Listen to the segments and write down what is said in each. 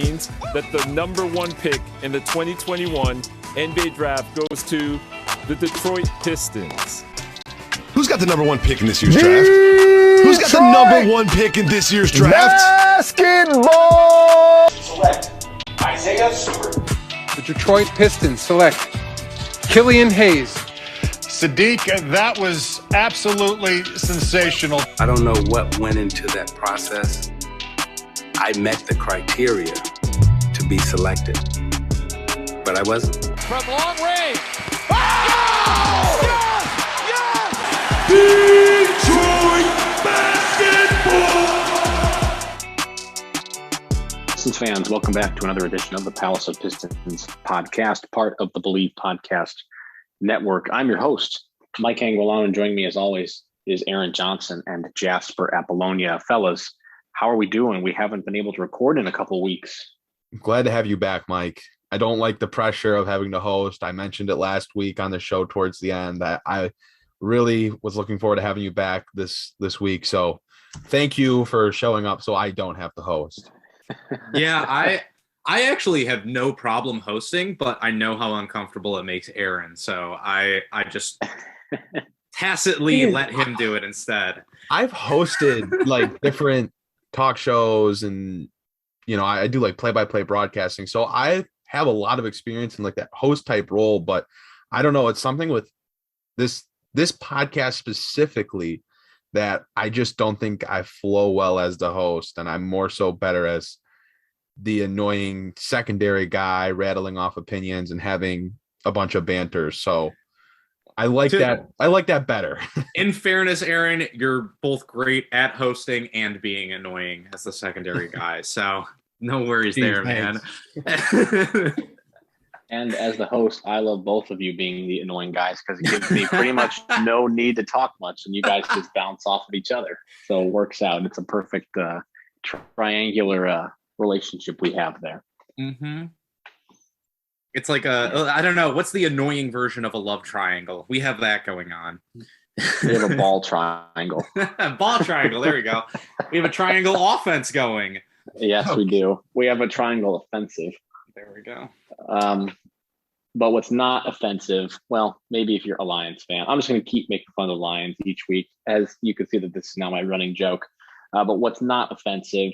means that the number one pick in the 2021 NBA draft goes to the Detroit Pistons. Who's got the number one pick in this year's draft? Who's got the number one pick in this year's draft? Basketball! Select Isaiah Stewart. The Detroit Pistons select Killian Hayes. Saddiq, that was absolutely sensational. I don't know what went into that process. I met the criteria to be selected, but I wasn't. From long range. Oh! Yes! Detroit basketball! Pistons fans, welcome back to another edition of the Palace of Pistons Podcast, part of the Believe Podcast Network. I'm your host, Mike Anguilano, and joining me as always is Aaron Johnson and Jasper Apollonia. Fellas, how are we doing? We haven't been able to record in a couple of weeks. I'm glad to have you back, Mike. I don't like the pressure of having to host. I mentioned it last week on the show towards the end that I really was looking forward to having you back this week. So thank you for showing up so I don't have to host. Yeah, I actually have no problem hosting, but I know how uncomfortable it makes Aaron. So I just tacitly let him do it instead. I've hosted like different talk shows and, you know, I do like play-by-play broadcasting. So I have a lot of experience in like that host type role, but I don't know. It's something with this podcast specifically that I just don't think I flow well as the host. And I'm more so better as the annoying secondary guy rattling off opinions and having a bunch of banter. So I like that. I like that better. In fairness, Aaron, you're both great at hosting and being annoying as the secondary guy. So no worries there, man. And as the host, I love both of you being the annoying guys because it gives me pretty much no need to talk much, and you guys just bounce off of each other. So it works out. It's a perfect triangular relationship we have there. Mm-hmm. It's like I don't know, what's the annoying version of a love triangle? We have that going on. We have a ball triangle. Ball triangle, there we go. We have a triangle offense going. Yes, we do. We have a triangle offensive. There we go. But what's not offensive, well, maybe if you're a Lions fan, I'm just going to keep making fun of the Lions each week. As you can see that this is now my running joke. But what's not offensive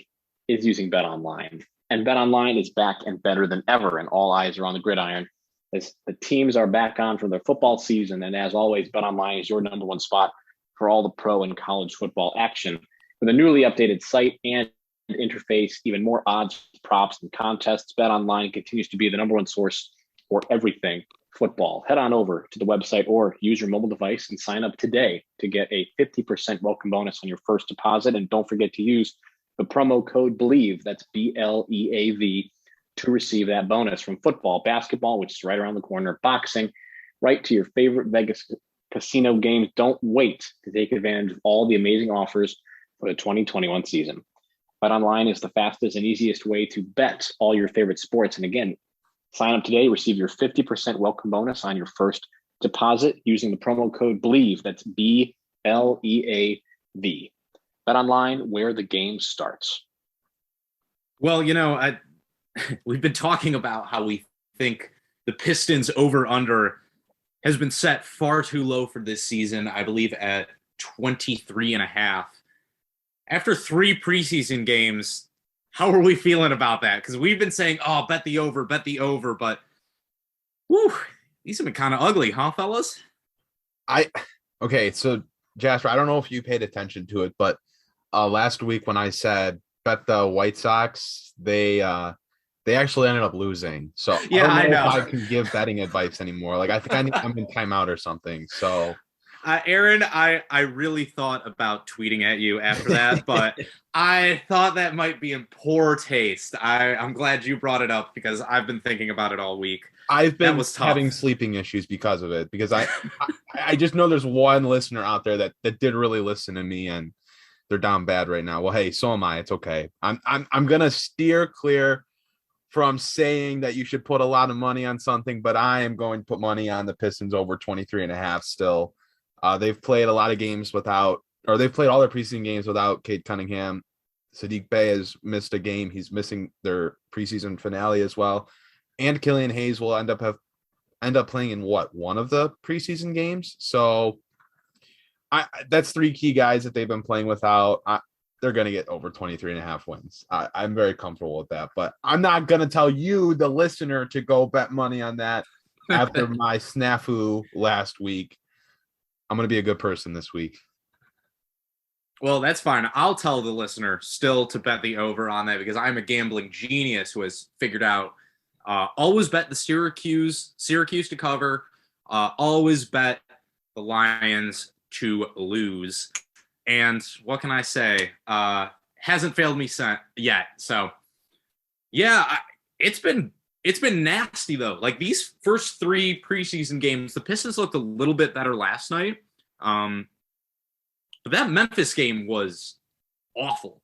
is using BetOnline. And BetOnline is back and better than ever, and all eyes are on the gridiron as the teams are back on for their football season. And as always, BetOnline is your number one spot for all the pro and college football action. With a newly updated site and interface, even more odds, props, and contests, BetOnline continues to be the number one source for everything football. Head on over to the website or use your mobile device and sign up today to get a 50% welcome bonus on your first deposit. And don't forget to use the promo code BELIEVE, that's BLEAV, to receive that bonus. From football, basketball, which is right around the corner, boxing, right to your favorite Vegas casino games. Don't wait to take advantage of all the amazing offers for the 2021 season. BetOnline is the fastest and easiest way to bet all your favorite sports. And again, sign up today, receive your 50% welcome bonus on your first deposit using the promo code BELIEVE, that's BLEAV. BetOnline, where the game starts. Well, you know, we've been talking about how we think the Pistons over-under has been set far too low for this season, I believe at 23.5. After 3 preseason games, how are we feeling about that? Because we've been saying, oh, bet the over, but whew, these have been kind of ugly, huh, fellas? Okay, so Jasper, I don't know if you paid attention to it, but last week when I said bet the White Sox, they actually ended up losing. So yeah, I don't know if I can give betting advice anymore. Like I think I'm in timeout or something. So Aaron, I really thought about tweeting at you after that, but I thought that might be in poor taste. I'm glad you brought it up because I've been thinking about it all week. I've been having sleeping issues because of it, because I just know there's one listener out there that did really listen to me, and they're down bad right now. Well, hey, so am I. It's okay. I'm gonna steer clear from saying that you should put a lot of money on something, but I am going to put money on the Pistons over 23.5 still. They've played a lot of games they've played all their preseason games without Cade Cunningham. Saddiq Bey has missed a game. He's missing their preseason finale as well. And Killian Hayes will end up playing in one of the preseason games. So that's 3 key guys that they've been playing without. They're going to get over 23.5 wins. I'm very comfortable with that, but I'm not going to tell you, the listener, to go bet money on that after my snafu last week. I'm going to be a good person this week. Well, that's fine. I'll tell the listener still to bet the over on that because I'm a gambling genius who has figured out always bet the Syracuse to cover. Always bet the Lions to lose. And what can I say? Hasn't failed me yet. So, yeah, it's been nasty though. Like these first 3 preseason games, the Pistons looked a little bit better last night. But that Memphis game was awful.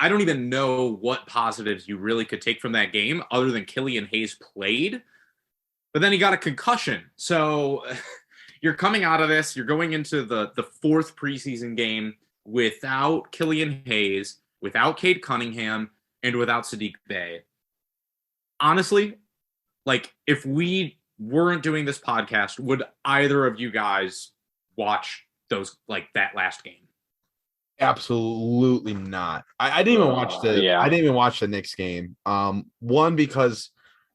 I don't even know what positives you really could take from that game other than Killian Hayes played. But then he got a concussion. So you're coming out of this. You're going into the 4th preseason game without Killian Hayes, without Cade Cunningham, and without Saddiq Bey. Honestly, like if we weren't doing this podcast, would either of you guys watch that last game? Absolutely not. I didn't even watch I didn't even watch the Knicks game. One, because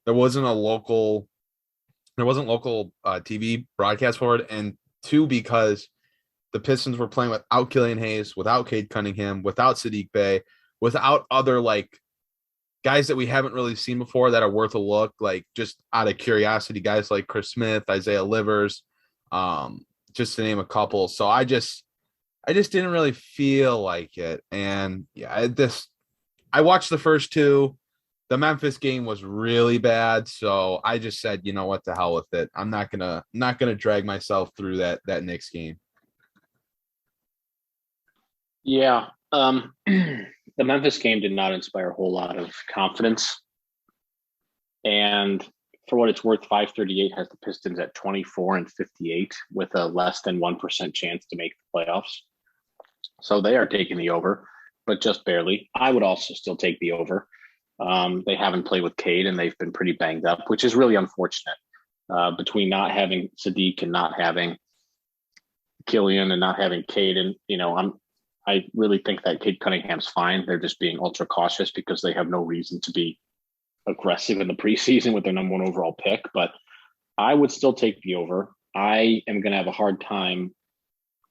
there wasn't local TV broadcast for it, and 2, because the Pistons were playing without Killian Hayes, without Cade Cunningham, without Saddiq Bey, without other guys that we haven't really seen before that are worth a look, just out of curiosity, guys like Chris Smith, Isaiah Livers, just to name a couple. So I just didn't really feel like it. And yeah, I watched the first 2. The Memphis game was really bad, so I just said, you know what, the hell with it. I'm not gonna drag myself through that Knicks game. Yeah, the Memphis game did not inspire a whole lot of confidence. And for what it's worth, 538 has the Pistons at 24-58 with a less than 1% chance to make the playoffs. So they are taking the over, but just barely. I would also still take the over. They haven't played with Cade and they've been pretty banged up, which is really unfortunate. Between not having Saddiq and not having Killian and not having Cade, and I really think that Cade Cunningham's fine. They're just being ultra cautious because they have no reason to be aggressive in the preseason with their number 1 overall pick. But I would still take the over. I am going to have a hard time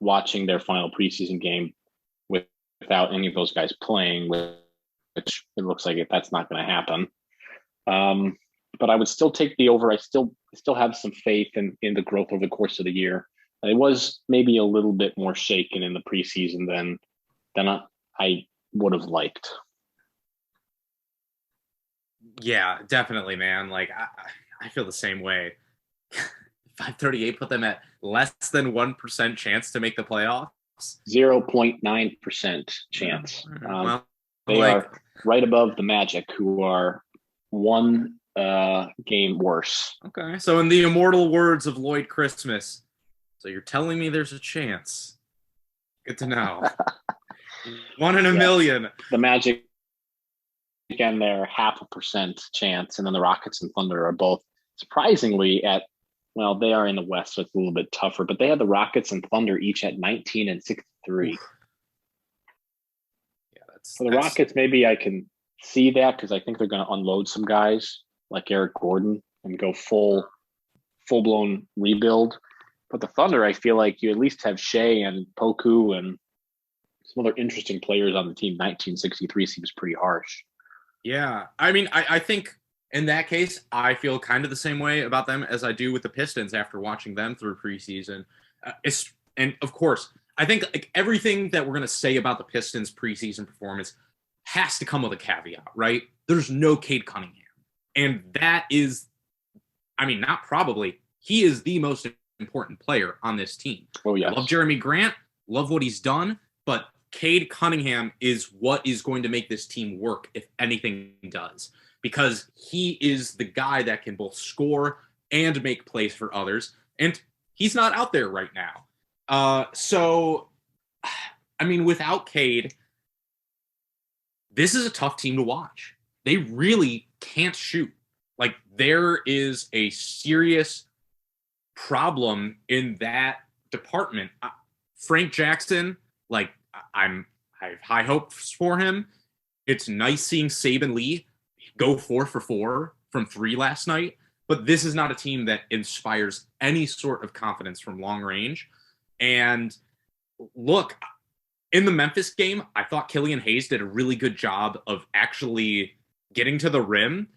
watching their final preseason game without any of those guys playing, which it looks like that's not going to happen. But I would still take the over. I still have some faith in the growth over the course of the year. It was maybe a little bit more shaken in the preseason than I would have liked. Yeah, definitely, man. I feel the same way. 538 put them at less than 1% chance to make the playoffs. 0.9% chance. They are right above the Magic, who are 1 game worse. Okay, so in the immortal words of Lloyd Christmas, so you're telling me there's a chance. Good to know. 1 in a million. The Magic, again, they're 0.5% chance, and then the Rockets and Thunder are both surprisingly they are in the West, so it's a little bit tougher, but they have the Rockets and Thunder each at 19 and 63. Yeah, for the Rockets, maybe I can see that because I think they're going to unload some guys like Eric Gordon and go full-blown rebuild. But the Thunder, I feel like you at least have Shea and Poku and some other interesting players on the team. 1963 seems pretty harsh. Yeah, I mean, I think in that case, I feel kind of the same way about them as I do with the Pistons after watching them through preseason. And of course, I think everything that we're going to say about the Pistons preseason performance has to come with a caveat, right? There's no Cade Cunningham. And that is, not probably, he is the most important player on this team. Oh, yeah. I love Jeremy Grant, love what he's done, but Cade Cunningham is what is going to make this team work if anything does, because he is the guy that can both score and make plays for others, and he's not out there right now. So, without Cade, this is a tough team to watch. They really can't shoot. Like, there is a serious problem in that department. Frank Jackson, like, I have high hopes for him. It's nice seeing Saban Lee go 4 for 4 from 3 last night, but this is not a team that inspires any sort of confidence from long range. And look, in the Memphis game, I thought Killian Hayes did a really good job of actually getting to the rim.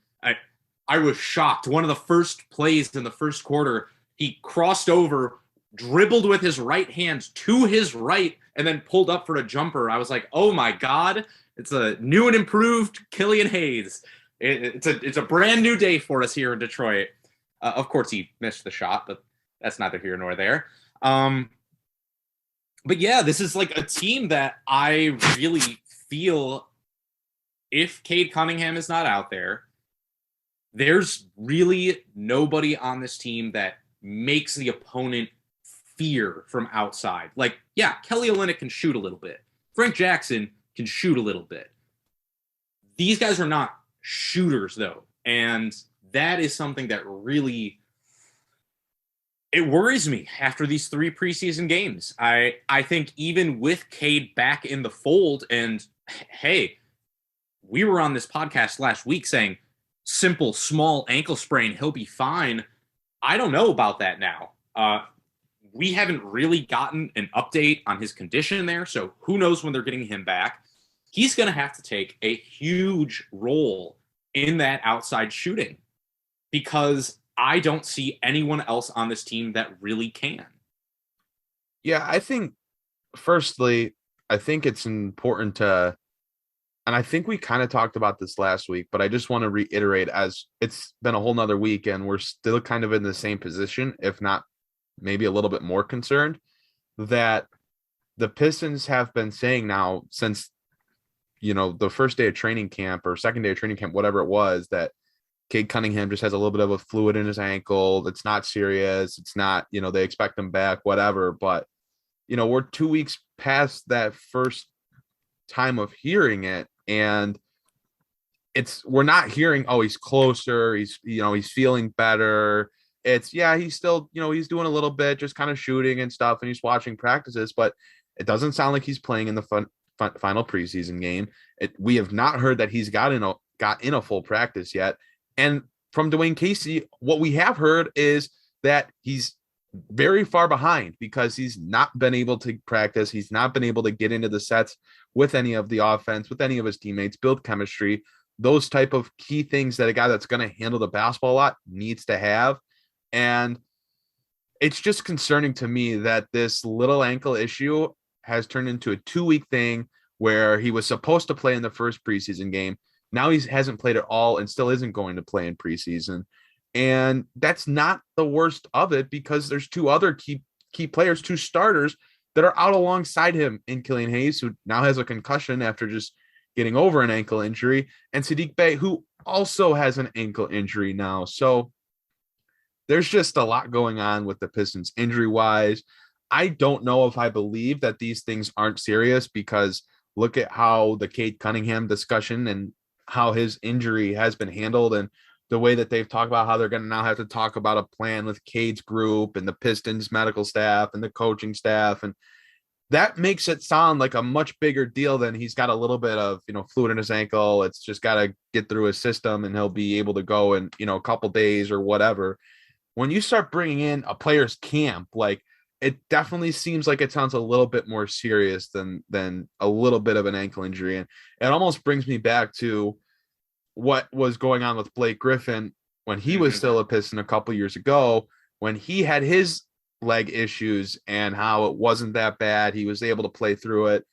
I was shocked. One of the first plays in the first quarter, he crossed over, dribbled with his right hand to his right, and then pulled up for a jumper. I was like, oh my God, it's a new and improved Killian Hayes. It's a brand new day for us here in Detroit. Of course, he missed the shot, but that's neither here nor there. But yeah, this is like a team that I really feel, if Cade Cunningham is not out there, there's really nobody on this team that makes the opponent fear from outside. Like, yeah, Kelly Olynyk can shoot a little bit. Frank Jackson can shoot a little bit. These guys are not shooters, though. And that is something that really, it worries me after these 3 preseason games. I think even with Cade back in the fold, and hey, we were on this podcast last week saying, simple, small ankle sprain, he'll be fine. I don't know about that now. We haven't really gotten an update on his condition there, so who knows when they're getting him back. He's going to have to take a huge role in that outside shooting because I don't see anyone else on this team that really can. Yeah, I think, firstly, I think it's important to, and I think we kind of talked about this last week, but I just want to reiterate, as it's been a whole nother week and we're still kind of in the same position, if not maybe a little bit more concerned, that the Pistons have been saying now since, the first day of training camp or second day of training camp, whatever it was, that Cade Cunningham just has a little bit of a fluid in his ankle. It's not serious. It's not, they expect him back, whatever. But, we're 2 weeks past that first time of hearing it. And we're not hearing, oh, he's closer. He's feeling better. It's, yeah, he's still, he's doing a little bit, just kind of shooting and stuff. And he's watching practices, but it doesn't sound like he's playing in the final preseason game. We have not heard that he's got in a full practice yet. And from Dwayne Casey, what we have heard is that he's very far behind because he's not been able to practice. He's not been able to get into the sets with any of the offense, with any of his teammates, build chemistry, those type of key things that a guy that's going to handle the basketball a lot needs to have. And it's just concerning to me that this little ankle issue has turned into a 2-week thing where he was supposed to play in the first preseason game. Now he hasn't played at all and still isn't going to play in preseason. And that's not the worst of it because there's 2 other key players, 2 starters that are out alongside him in Killian Hayes, who now has a concussion after just getting over an ankle injury, and Saddiq Bey, who also has an ankle injury now. So there's just a lot going on with the Pistons injury-wise. I don't know if I believe that these things aren't serious because look at how the Cade Cunningham discussion and how his injury has been handled and the way that they've talked about how they're going to now have to talk about a plan with Cade's group and the Pistons medical staff and the coaching staff. And that makes it sound like a much bigger deal than he's got a little bit of, fluid in his ankle. It's just got to get through his system and he'll be able to go in, a couple days or whatever. When you start bringing in a player's camp, like it definitely seems like it sounds a little bit more serious than a little bit of an ankle injury. And it almost brings me back to what was going on with Blake Griffin when he was still a Piston a couple years ago, when he had his leg issues and how it wasn't that bad. He was able to play through it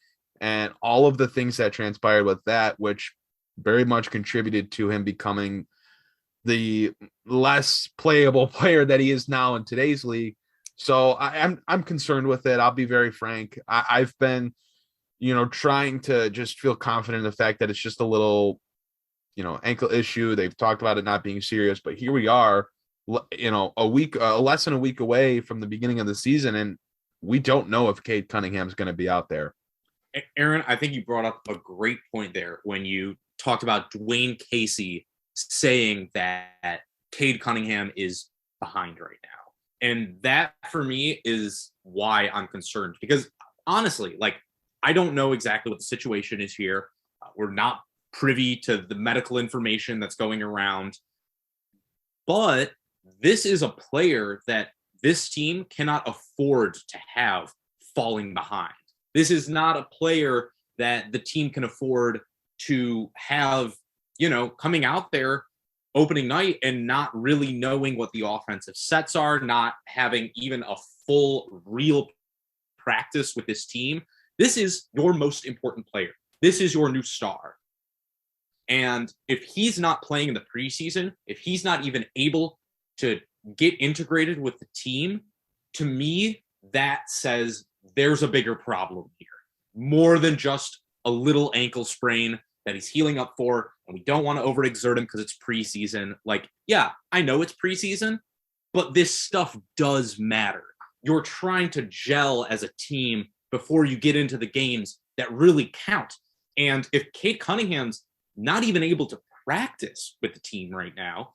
and all of the things that transpired with that, which very much contributed to him becoming the less playable player that he is now in today's league. So I'm concerned with it. I'll be very frank. I've been, trying to just feel confident in the fact that it's just a little, ankle issue. They've talked about it not being serious, but here we are, less than a week away from the beginning of the season. And we don't know if Cade Cunningham is going to be out there. Aaron, I think you brought up a great point there when you talked about Dwayne Casey saying that Cade Cunningham is behind right now. And that, for me, is why I'm concerned. Because, honestly, like, I don't know exactly what the situation is here. We're not privy to the medical information that's going around. But this is a player that this team cannot afford to have falling behind. This is not a player that the team can afford to have, coming out there opening night and not really knowing what the offensive sets are, not having even a full real practice with this team. This is your most important player. This is your new star. And if he's not playing in the preseason, if he's not even able to get integrated with the team, to me, that says there's a bigger problem here. More than just a little ankle sprain that he's healing up for, and we don't want to overexert him because it's preseason. Like, yeah, I know it's preseason, but this stuff does matter. You're trying to gel as a team before you get into the games that really count. And if Cade Cunningham's not even able to practice with the team right now,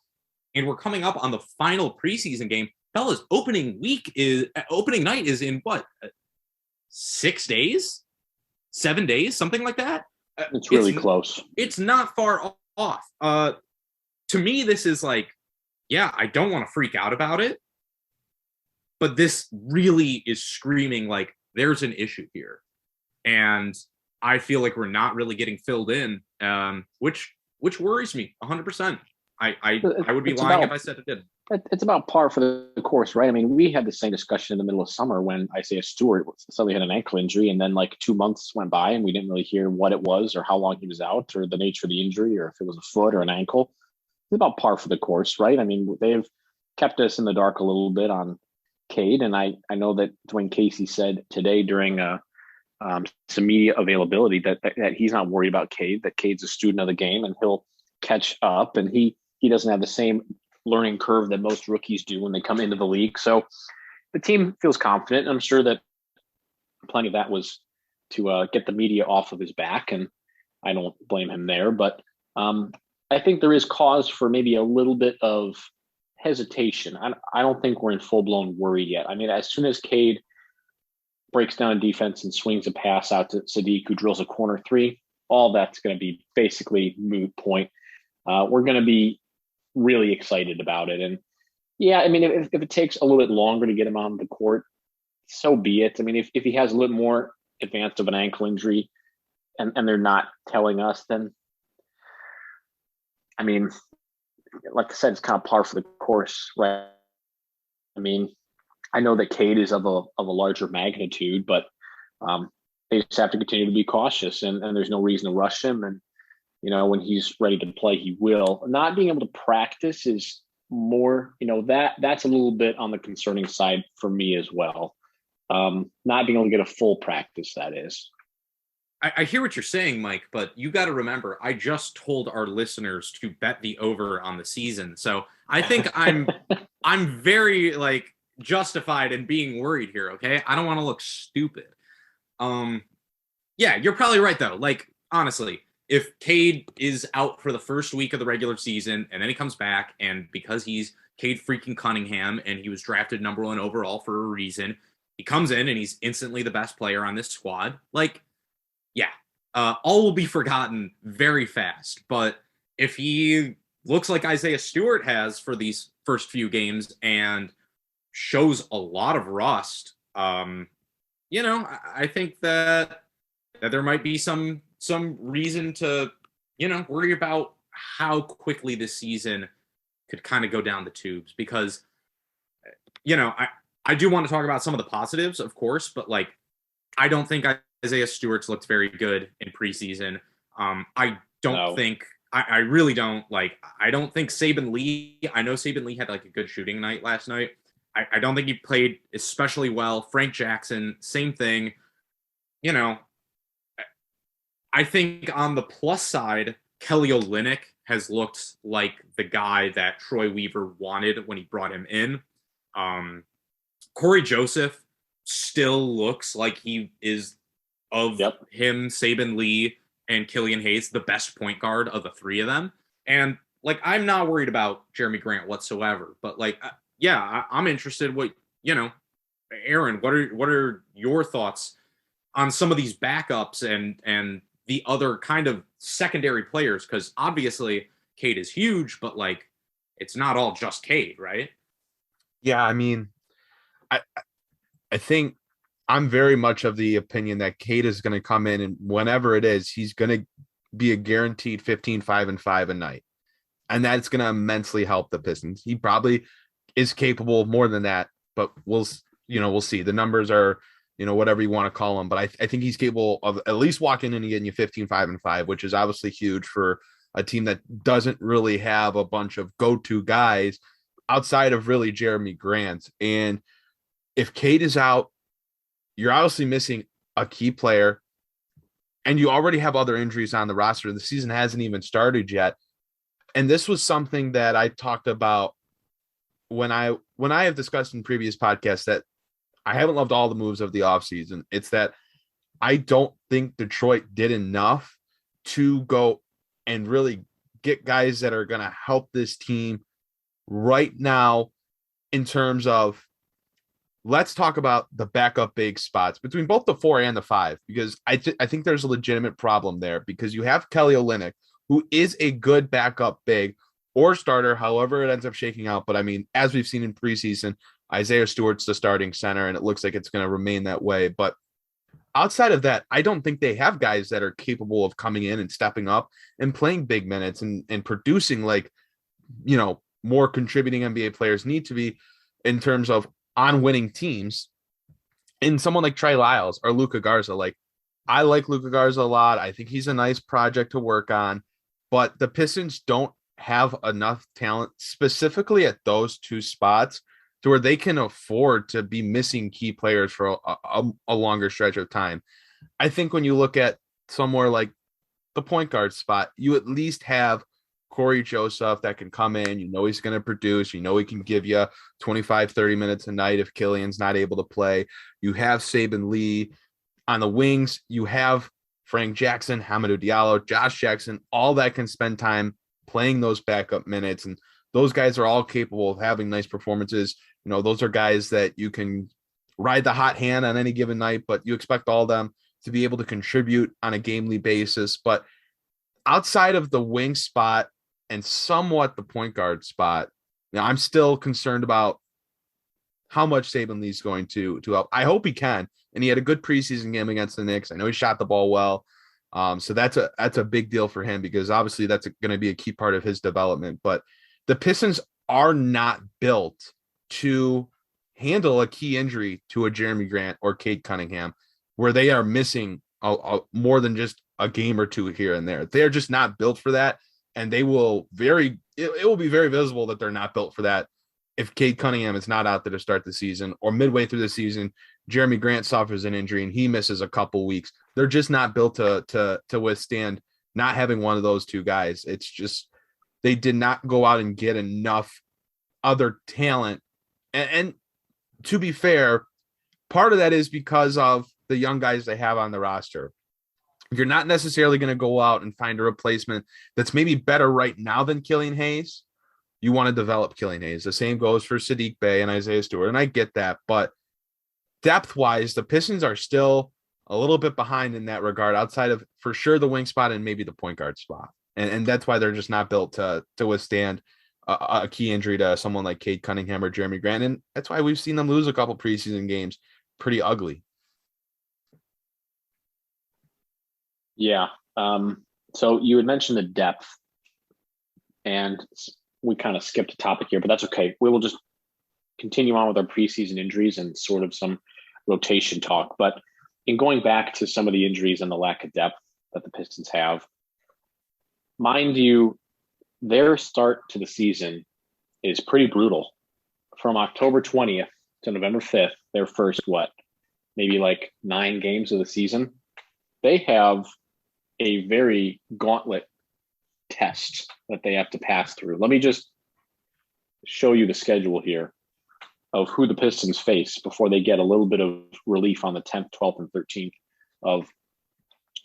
and we're coming up on the final preseason game, fellas, opening night is in what? 6 days? 7 days? Something like that? It's really close. It's not far off. To me, this is like, yeah, I don't want to freak out about it, but this really is screaming like there's an issue here. And I feel like we're not really getting filled in, which worries me 100%. I would be lying if I said it didn't. It's about par for the course, right? I mean, we had the same discussion in the middle of summer when Isaiah Stewart suddenly had an ankle injury, and then like 2 months went by and we didn't really hear what it was or how long he was out or the nature of the injury or if it was a foot or an ankle. It's about par for the course, right? I mean, they've kept us in the dark a little bit on Cade, and I know that Dwayne Casey said today during some media availability that he's not worried about Cade, that Cade's a student of the game and he'll catch up, and he doesn't have the same learning curve that most rookies do when they come into the league. So the team feels confident. I'm sure that plenty of that was to get the media off of his back, and I don't blame him there. But I think there is cause for maybe a little bit of hesitation. I don't think we're in full-blown worry yet. I mean, as soon as Cade breaks down a defense and swings a pass out to Saddiq, who drills a corner three, all that's going to be basically moot point. We're going to be really excited about it. And yeah, I mean, if it takes a little bit longer to get him on the court, so be it. I mean, if he has a little more advanced of an ankle injury and they're not telling us, then I mean, like I said, it's kind of par for the course, right? I mean, I know that Cade is of a larger magnitude, but they just have to continue to be cautious, and there's no reason to rush him. And when he's ready to play, he will. Not being able to practice is more, that's a little bit on the concerning side for me as well. Not being able to get a full practice, that is. I hear what you're saying, Mike, but you got to remember, I just told our listeners to bet the over on the season. So I think I'm very justified in being worried here. Okay. I don't want to look stupid. Yeah, you're probably right though. Honestly, if Cade is out for the first week of the regular season and then he comes back, and because he's Cade freaking Cunningham and he was drafted number 1 overall for a reason, he comes in and he's instantly the best player on this squad. Yeah, all will be forgotten very fast. But if he looks like Isaiah Stewart has for these first few games and shows a lot of rust, I think that there might be some reason to, worry about how quickly this season could kind of go down the tubes. Because, I do want to talk about some of the positives, of course, but I don't think Isaiah Stewart's looked very good in preseason. I don't think, I really don't I don't think Saben Lee, I know Saben Lee had a good shooting night last night. I don't think he played especially well. Frank Jackson, same thing. I think on the plus side, Kelly Olynyk has looked like the guy that Troy Weaver wanted when he brought him in. Corey Joseph still looks like he is of him, Saban Lee, and Killian Hayes, the best point guard of the three of them. And like, I'm not worried about Jeremy Grant whatsoever, but like, I'm interested. Aaron, what are your thoughts on some of these backups and the other kind of secondary players? Because obviously Cade is huge, but like, it's not all just Cade, right? Yeah, I mean, I think I'm very much of the opinion that Cade is going to come in, and whenever it is, he's going to be a guaranteed 15, 5, and 5 a night. And that's going to immensely help the Pistons. He probably is capable of more than that, but we'll see. The numbers are, whatever you want to call them, but I think he's capable of at least walking in and getting you 15, 5, and 5, which is obviously huge for a team that doesn't really have a bunch of go-to guys outside of really Jeremy Grant. And if Cade is out, you're obviously missing a key player, and you already have other injuries on the roster. The season hasn't even started yet. And this was something that I talked about when I have discussed in previous podcasts, that I haven't loved all the moves of the offseason. It's that I don't think Detroit did enough to go and really get guys that are going to help this team right now in terms of, let's talk about the backup big spots between both the 4 and the 5, because I think there's a legitimate problem there, because you have Kelly Olynyk, who is a good backup big or starter, however it ends up shaking out. But I mean, as we've seen in preseason, Isaiah Stewart's the starting center, and it looks like it's going to remain that way. But outside of that, I don't think they have guys that are capable of coming in and stepping up and playing big minutes and producing like, more contributing NBA players need to be in terms of on winning teams. In someone like Trey Lyles or Luka Garza, like, I like Luka Garza a lot. I think he's a nice project to work on, but the Pistons don't have enough talent specifically at those two spots to where they can afford to be missing key players for a longer stretch of time. I think when you look at somewhere like the point guard spot, you at least have Corey Joseph that can come in. He's going to produce. He can give you 25, 30 minutes a night if Killian's not able to play. You have Saban Lee on the wings. You have Frank Jackson, Hamidou Diallo, Josh Jackson, all that can spend time playing those backup minutes. And those guys are all capable of having nice performances. Those are guys that you can ride the hot hand on any given night, but you expect all of them to be able to contribute on a gamely basis. But outside of the wing spot and somewhat the point guard spot, I'm still concerned about how much Saban Lee's going to help. I hope he can. And he had a good preseason game against the Knicks. I know he shot the ball well. So that's a big deal for him, because obviously that's going to be a key part of his development. But the Pistons are not built to handle a key injury to a Jeremy Grant or Cade Cunningham, where they are missing more than just a game or two here and there. They're just not built for that. And it will be very visible that they're not built for that if Cade Cunningham is not out there to start the season, or midway through the season, Jeremy Grant suffers an injury and he misses a couple weeks. They're just not built to withstand not having one of those two guys. It's just, they did not go out and get enough other talent. And to be fair, part of that is because of the young guys they have on the roster. You're not necessarily going to go out and find a replacement that's maybe better right now than Killian Hayes. You want to develop Killian Hayes. The same goes for Saddiq Bey and Isaiah Stewart, and I get that. But depth-wise, the Pistons are still a little bit behind in that regard, outside of, for sure, the wing spot and maybe the point guard spot. And that's why they're just not built to withstand a key injury to someone like Cade Cunningham or Jeremy Grant. And that's why we've seen them lose a couple preseason games pretty ugly. Yeah. So you had mentioned the depth, and we kind of skipped a topic here, but that's okay. We will just continue on with our preseason injuries and sort of some rotation talk. But in going back to some of the injuries and the lack of depth that the Pistons have, mind you, their start to the season is pretty brutal. From October 20th to November 5th, their first, maybe like 9 games of the season, they have a very gauntlet test that they have to pass through. Let me just show you the schedule here of who the Pistons face before they get a little bit of relief on the 10th, 12th, and 13th of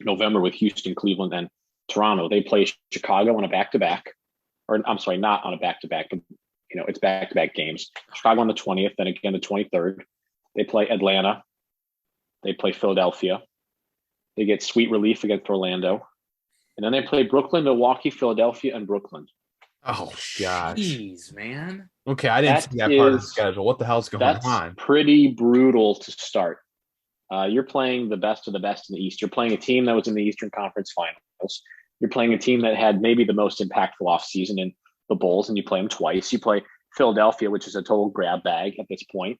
November with Houston, Cleveland, and Toronto. They play Chicago on a back-to-back, or I'm sorry, not on a back-to-back, but it's back-to-back games. Chicago on the 20th, then again the 23rd. They play Atlanta. They play Philadelphia. They get sweet relief against Orlando. And then they play Brooklyn, Milwaukee, Philadelphia, and Brooklyn. Oh, gosh. Jeez, man. Okay, I didn't see that part of the schedule. What the hell's going on? That's pretty brutal to start. You're playing the best of the best in the East. You're playing a team that was in the Eastern Conference Finals. You're playing a team that had maybe the most impactful offseason in the Bulls, and you play them twice. You play Philadelphia, which is a total grab bag at this point.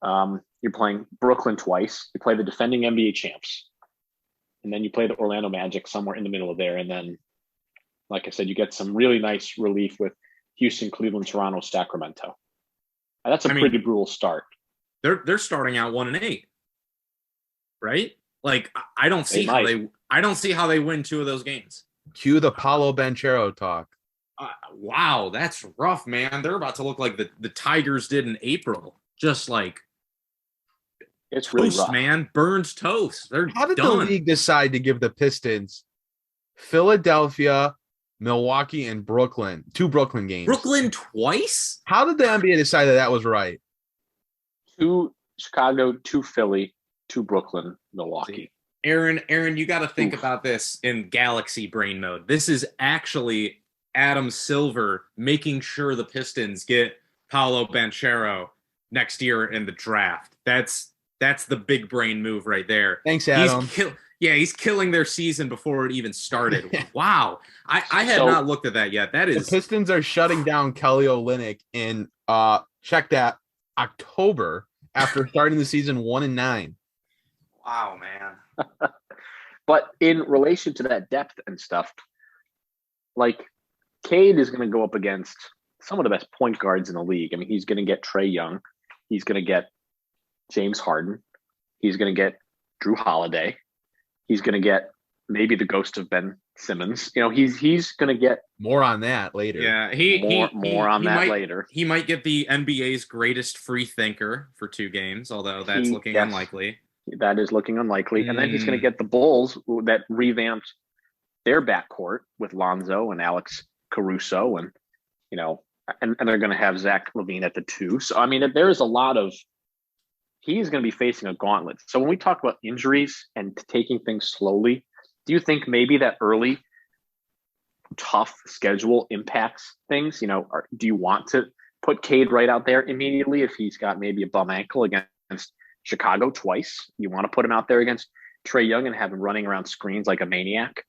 You're playing Brooklyn twice. You play the defending NBA champs. And then you play the Orlando Magic somewhere in the middle of there. And then, like I said, you get some really nice relief with Houston, Cleveland, Toronto, Sacramento. And that's a pretty brutal start. They're starting out 1-8, right? Like I don't see how they win two of those games. Cue the Paolo Banchero talk. Wow, that's rough, man. They're about to look like the Tigers did in April. Just like it's really rough, man. Burns toast. How did the league decide to give the Pistons Philadelphia, Milwaukee, and Brooklyn 2 Brooklyn games? Brooklyn twice? How did the NBA decide that was right? 2 Chicago, 2 Philly, 2 Brooklyn, Milwaukee. Aaron, you got to think about this in galaxy brain mode. This is actually Adam Silver making sure the Pistons get Paolo Banchero next year in the draft. That's the big brain move right there. Thanks, Adam. He's killing their season before it even started. Wow. I had not looked at that yet. That is the Pistons are shutting down Kelly Olynyk in check that October after starting the season 1-9. Wow, man. But in relation to that depth and stuff, like Cade is going to go up against some of the best point guards in the league. I mean, he's going to get Trae Young. He's going to get James Harden. He's going to get Drew Holiday. He's going to get maybe the ghost of Ben Simmons. He's going to get more on that later. Yeah, more on that later. He might get the NBA's greatest free thinker for 2 games, although that's looking unlikely. That is looking unlikely. And then he's going to get the Bulls that revamped their backcourt with Lonzo and Alex Caruso, and they're going to have Zach LaVine at the 2. So I mean, there is a lot of. He's going to be facing a gauntlet. So when we talk about injuries and taking things slowly, do you think maybe that early tough schedule impacts things? Do you want to put Cade right out there immediately if he's got maybe a bum ankle against Chicago twice? You want to put him out there against Trae Young and have him running around screens like a maniac?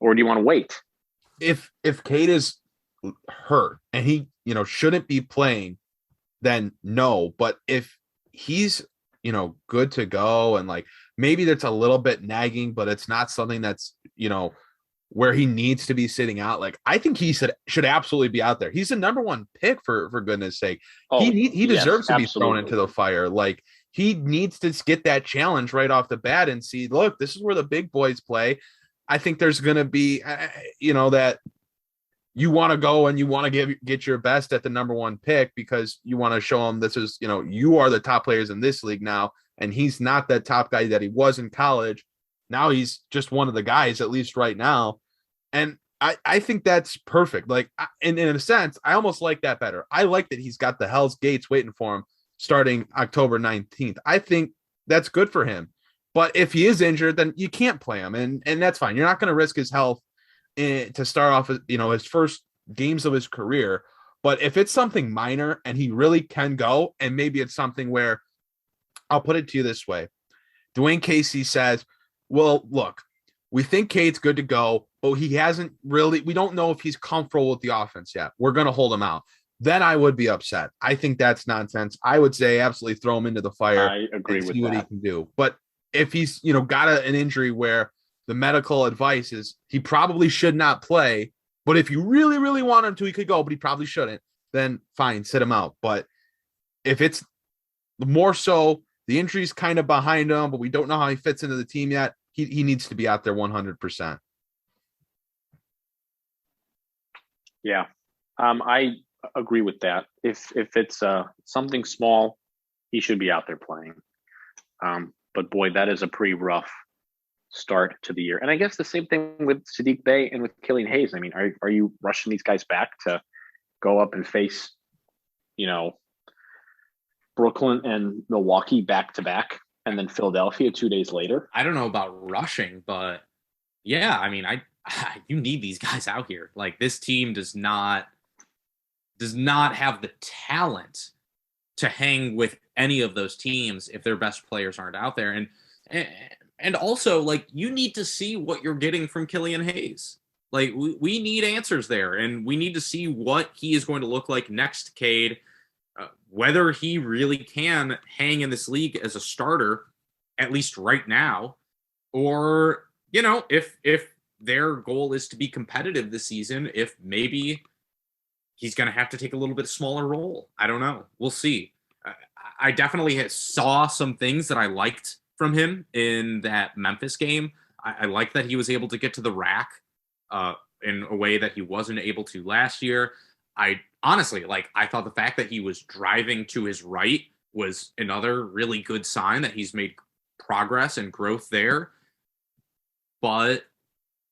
Or do you want to wait? If Cade is hurt and he, shouldn't be playing, then no. But if he's good to go, and like maybe that's a little bit nagging, but it's not something that's where he needs to be sitting out. Like I think he should absolutely be out there. He's the number 1 pick for goodness sake. He deserves to be thrown into the fire. Like he needs to get that challenge right off the bat and see, look, this is where the big boys play. I think there's going to be that you want to go and you want to get your best at the number 1 pick because you want to show him this is, you are the top players in this league now. And he's not that top guy that he was in college. Now he's just one of the guys, at least right now. And I think that's perfect. Like in a sense, I almost like that better. I like that he's got the Hell's Gates waiting for him starting October 19th. I think that's good for him. But if he is injured, then you can't play him. And that's fine. You're not going to risk his health to start off, his first games of his career. But if it's something minor and he really can go, and maybe it's something where, I'll put it to you this way. Dwayne Casey says, well, look, we think Cade's good to go, but we don't know if he's comfortable with the offense yet. We're going to hold him out. Then I would be upset. I think that's nonsense. I would say absolutely throw him into the fire. I agree with see what he can do. But if he's, got an injury where the medical advice is he probably should not play, but if you really, really want him to, he could go, but he probably shouldn't, then fine, sit him out. But if it's more so the injury's kind of behind him, but we don't know how he fits into the team yet, he needs to be out there 100%. Yeah, I agree with that. If it's something small, he should be out there playing. But boy, that is a pretty rough start to the year. And I guess the same thing with Saddiq Bey and with Killian Hayes. I mean, are you rushing these guys back to go up and face, Brooklyn and Milwaukee back to back, and then Philadelphia 2 days later? I don't know about rushing, but yeah, I mean, you need these guys out here. Like, this team does not have the talent to hang with any of those teams if their best players aren't out there. And also, like, you need to see what you're getting from Killian Hayes. Like, we need answers there, and we need to see what he is going to look like next to Cade, whether he really can hang in this league as a starter, at least right now, or, if their goal is to be competitive this season, if maybe he's going to have to take a little bit smaller role. I don't know. We'll see. I definitely saw some things that I liked from him in that Memphis game. I like that he was able to get to the rack in a way that he wasn't able to last year. I honestly, I thought the fact that he was driving to his right was another really good sign that he's made progress and growth there. But,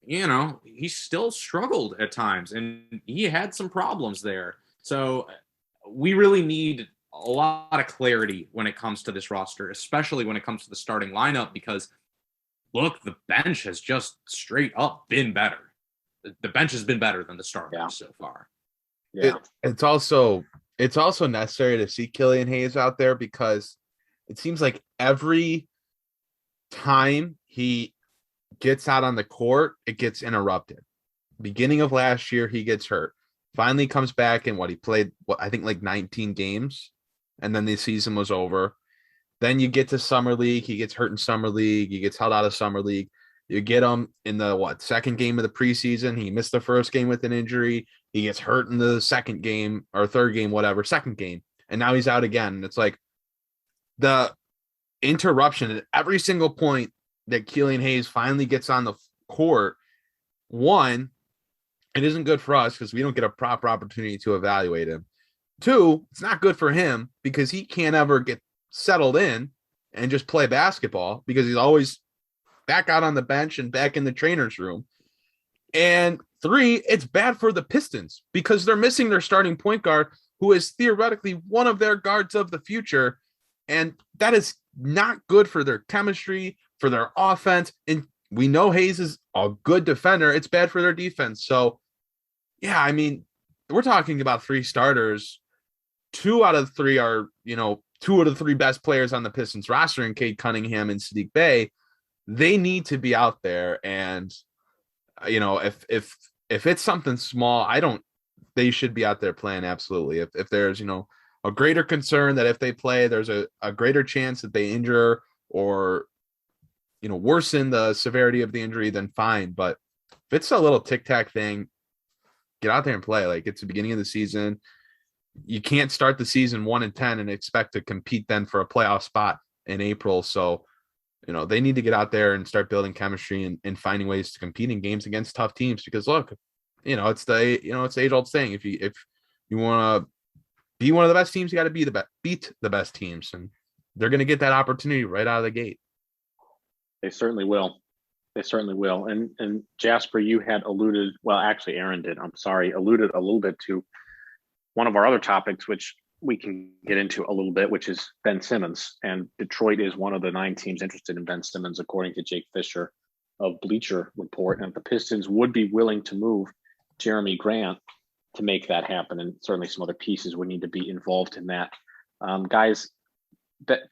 he still struggled at times, and he had some problems there. So we really need a lot of clarity when it comes to this roster, especially when it comes to the starting lineup, because, look, the bench has just straight up been better. The bench has been better than the starters so far. Yeah. It's also necessary to see Killian Hayes out there, because it seems like every time he gets out on the court, it gets interrupted. Beginning of last year, he gets hurt. Finally comes back, and he played, I think 19 games, and then the season was over. Then you get to Summer League. He gets hurt in Summer League. He gets held out of Summer League. You get him in the second game of the preseason. He missed the first game with an injury. He gets hurt in the second game or third game, second game. And now he's out again. And it's like the interruption at every single point that Killian Hayes finally gets on the court. One, it isn't good for us because we don't get a proper opportunity to evaluate him. Two, it's not good for him because he can't ever get settled in and just play basketball because he's always back out on the bench and back in the trainer's room. And three, it's bad for the Pistons because they're missing their starting point guard, who is theoretically one of their guards of the future. And that is not good for their chemistry, for their offense. And we know Hayes is a good defender. It's bad for their defense. So, yeah, I mean, we're talking about three starters. Two out of three are, two of the three best players on the Pistons roster in Cade Cunningham and Saddiq Bey. They need to be out there. And, if it's something small, they should be out there playing. Absolutely. If there's, a greater concern that if they play, there's a greater chance that they injure or, worsen the severity of the injury, then fine. But if it's a little tic-tac thing, get out there and play. Like, it's the beginning of the season. You can't start the season 1-10 and expect to compete then for a playoff spot in April. So, they need to get out there and start building chemistry and finding ways to compete in games against tough teams. Because look, it's the age-old saying: if you want to be one of the best teams, you got to beat the best teams, and they're going to get that opportunity right out of the gate. They certainly will. And Jasper, you had alluded. Well, actually, Aaron did. Alluded a little bit to one of our other topics, which we can get into a little bit, which is Ben Simmons. And Detroit is one of the 9 teams interested in Ben Simmons, according to Jake Fisher of Bleacher Report. And the Pistons would be willing to move Jeremy Grant to make that happen. And certainly some other pieces would need to be involved in that. Guys,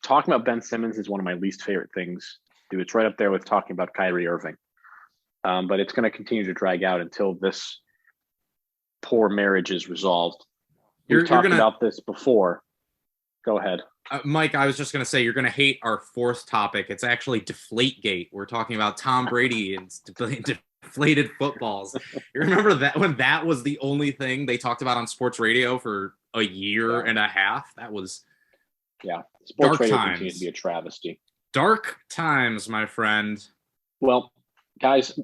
talking about Ben Simmons is one of my least favorite things. Dude, it's right up there with talking about Kyrie Irving. But it's going to continue to drag out until this poor marriage is resolved. We've talked about this before. Go ahead. Mike, I was just going to say, you're going to hate our fourth topic. It's actually Deflategate. We're talking about Tom Brady and deflated footballs. You remember that when that was the only thing they talked about on sports radio for a year and a half? That was sports radio continues to be a travesty. Dark times, my friend. Well, guys,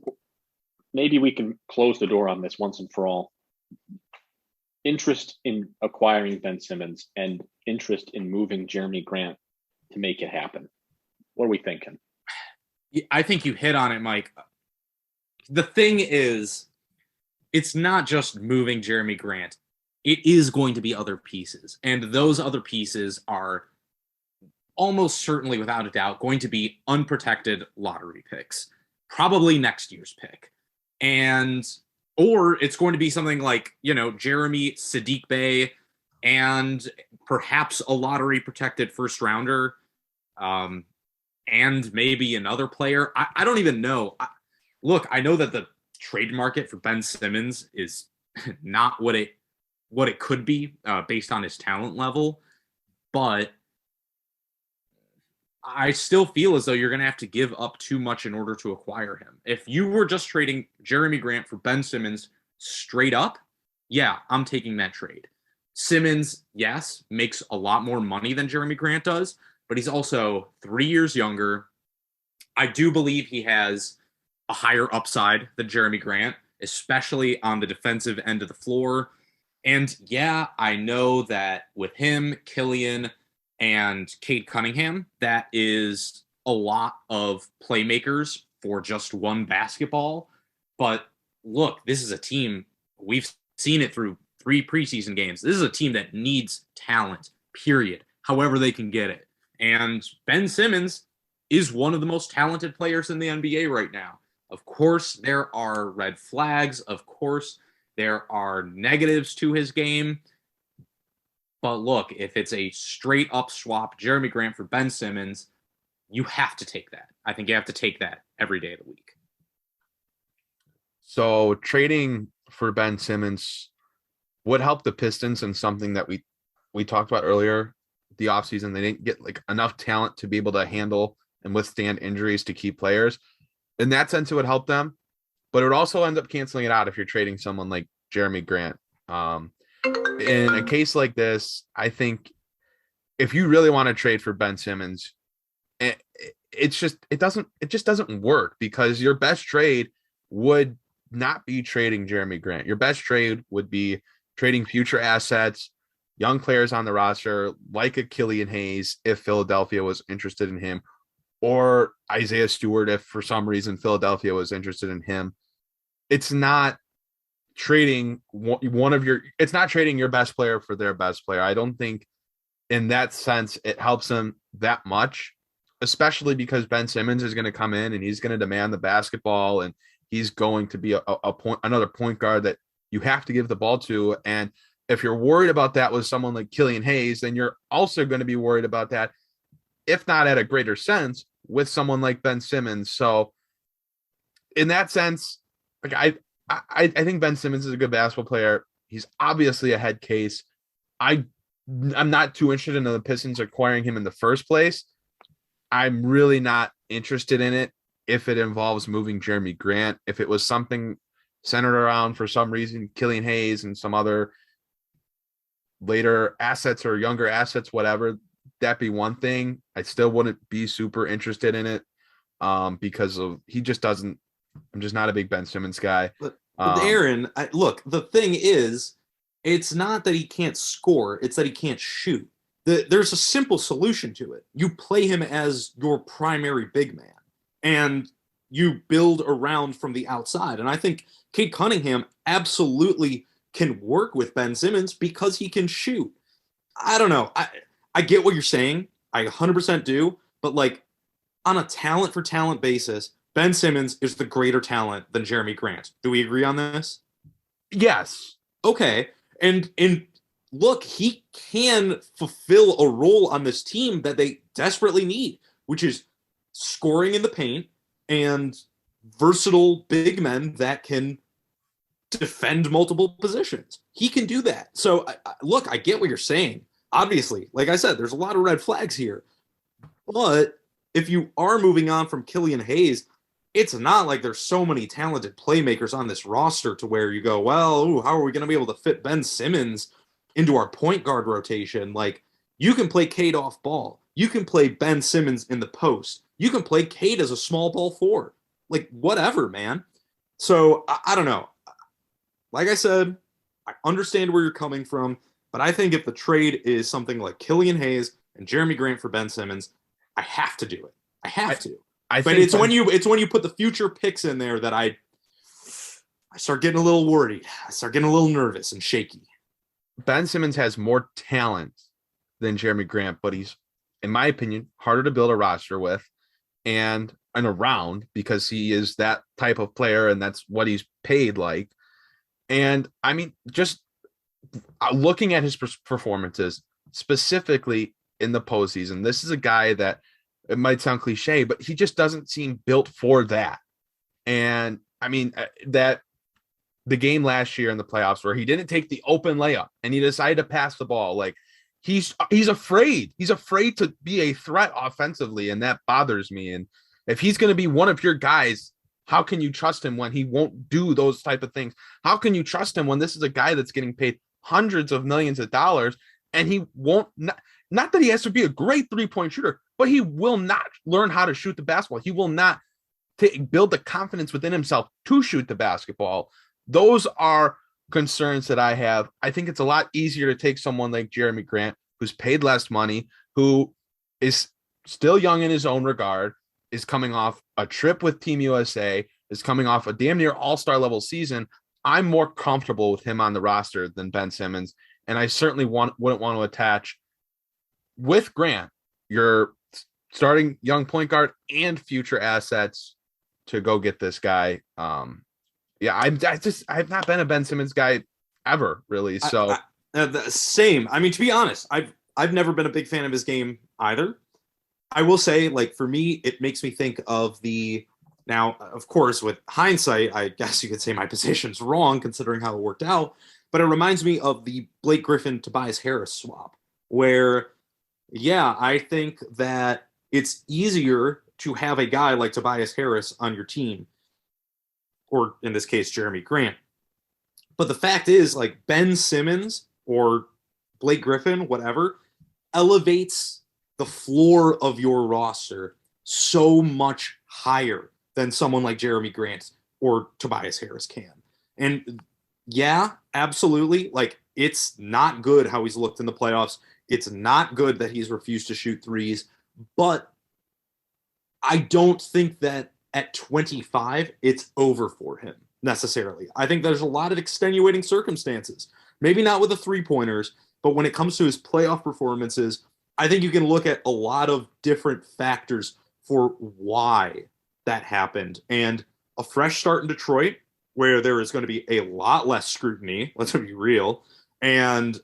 maybe we can close the door on this once and for all. Interest in acquiring Ben Simmons and interest in moving Jeremy Grant to make it happen. What are we thinking? I think you hit on it, Mike. The thing is, it's not just moving Jeremy Grant. It is going to be other pieces. And those other pieces are almost certainly, without a doubt, going to be unprotected lottery picks. Probably next year's pick. Or it's going to be something like, Jeremy, Saddiq Bey, and perhaps a lottery protected first rounder, and maybe another player. I don't even know. Look, I know that the trade market for Ben Simmons is not what it could be based on his talent level, but I still feel as though you're going to have to give up too much in order to acquire him. If you were just trading Jeremy Grant for Ben Simmons straight up, yeah, I'm taking that trade. Simmons, yes, makes a lot more money than Jeremy Grant does, but he's also 3 years younger. I do believe he has a higher upside than Jeremy Grant, especially on the defensive end of the floor. And yeah, I know that with him, Killian, and Cade Cunningham, that is a lot of playmakers for just one basketball. But look, this is a team, we've seen it through 3 preseason games. This is a team that needs talent, period, however they can get it. And Ben Simmons is one of the most talented players in the NBA right now. Of course, there are red flags. Of course, there are negatives to his game. But look, if it's a straight up swap, Jeremy Grant for Ben Simmons, you have to take that. I think you have to take that every day of the week. So trading for Ben Simmons would help the Pistons, and something that we talked about earlier, the offseason. They didn't get enough talent to be able to handle and withstand injuries to key players. In that sense, it would help them, but it would also end up canceling it out if you're trading someone like Jeremy Grant. In a case like this, I think if you really want to trade for Ben Simmons, it just doesn't work, because your best trade would not be trading Jeremy Grant. Your best trade would be trading future assets, young players on the roster, like a Killian Hayes, if Philadelphia was interested in him, or Isaiah Stewart, if for some reason Philadelphia was interested in him. It's not trading it's not trading your best player for their best player. I don't think in that sense it helps them that much, especially because Ben Simmons is going to come in and he's going to demand the basketball, and he's going to be another point guard that you have to give the ball to. And if you're worried about that with someone like Killian Hayes, then you're also going to be worried about that, if not at a greater sense, with someone like Ben Simmons. So in that sense, I think Ben Simmons is a good basketball player. He's obviously a head case. I'm not too interested in the Pistons acquiring him in the first place. I'm really not interested in it if it involves moving Jeremy Grant. If it was something centered around, for some reason, Killian Hayes and some other later assets or younger assets, whatever, that'd be one thing. I still wouldn't be super interested in it because of I'm just not a big Ben Simmons guy. But Aaron, look, the thing is, it's not that he can't score, it's that he can't shoot. There's a simple solution to it. You play him as your primary big man, and you build around from the outside. And I think Cade Cunningham absolutely can work with Ben Simmons because he can shoot. I don't know. I get what you're saying. I 100% do. But on a talent for talent basis, Ben Simmons is the greater talent than Jeremy Grant. Do we agree on this? Yes. Okay. And look, he can fulfill a role on this team that they desperately need, which is scoring in the paint and versatile big men that can defend multiple positions. He can do that. So, look, I get what you're saying. Obviously, like I said, there's a lot of red flags here. But if you are moving on from Killian Hayes, it's not like there's so many talented playmakers on this roster to where you go, well, how are we going to be able to fit Ben Simmons into our point guard rotation? You can play Cade off ball. You can play Ben Simmons in the post. You can play Cade as a small ball forward. Whatever, man. So, I don't know. Like I said, I understand where you're coming from, but I think if the trade is something like Killian Hayes and Jeremy Grant for Ben Simmons, I have to do it. I have to. But it's when you put the future picks in there that I start getting a little worried. I start getting a little nervous and shaky. Ben Simmons has more talent than Jeremy Grant, but he's, in my opinion, harder to build a roster with and around because he is that type of player and that's what he's paid like. And I mean, just looking at his performances, specifically in the postseason, this is a guy that, it might sound cliche, but he just doesn't seem built for that. And I mean, that the game last year in the playoffs where he didn't take the open layup and he decided to pass the ball, like he's afraid. He's afraid to be a threat offensively, and that bothers me. And if he's going to be one of your guys, how can you trust him when he won't do those type of things? How can you trust him when this is a guy that's getting paid hundreds of millions of dollars and he won't, not that he has to be a great 3-point shooter, but he will not learn how to shoot the basketball. He will not build the confidence within himself to shoot the basketball. Those are concerns that I have. I think it's a lot easier to take someone like Jeremy Grant, who's paid less money, who is still young in his own regard, is coming off a trip with Team USA, is coming off a damn near all-star level season. I'm more comfortable with him on the roster than Ben Simmons, and I certainly wouldn't want to attach with Grant your starting young point guard and future assets to go get this guy. I've not been a Ben Simmons guy ever, really. So same. I mean, to be honest, I've never been a big fan of his game either. I will say, like, for me, it makes me think of now, of course, with hindsight, I guess you could say my position's wrong considering how it worked out, but it reminds me of the Blake Griffin Tobias Harris swap where, yeah, I think that it's easier to have a guy like Tobias Harris on your team, or in this case, Jeremy Grant. But the fact is, like, Ben Simmons or Blake Griffin, whatever, elevates the floor of your roster so much higher than someone like Jeremy Grant or Tobias Harris can. And yeah, absolutely. Like, it's not good how he's looked in the playoffs. It's not good that he's refused to shoot threes, but I don't think that at 25, it's over for him necessarily. I think there's a lot of extenuating circumstances, maybe not with the 3-pointers, but when it comes to his playoff performances, I think you can look at a lot of different factors for why that happened. And a fresh start in Detroit, where there is going to be a lot less scrutiny, let's be real, and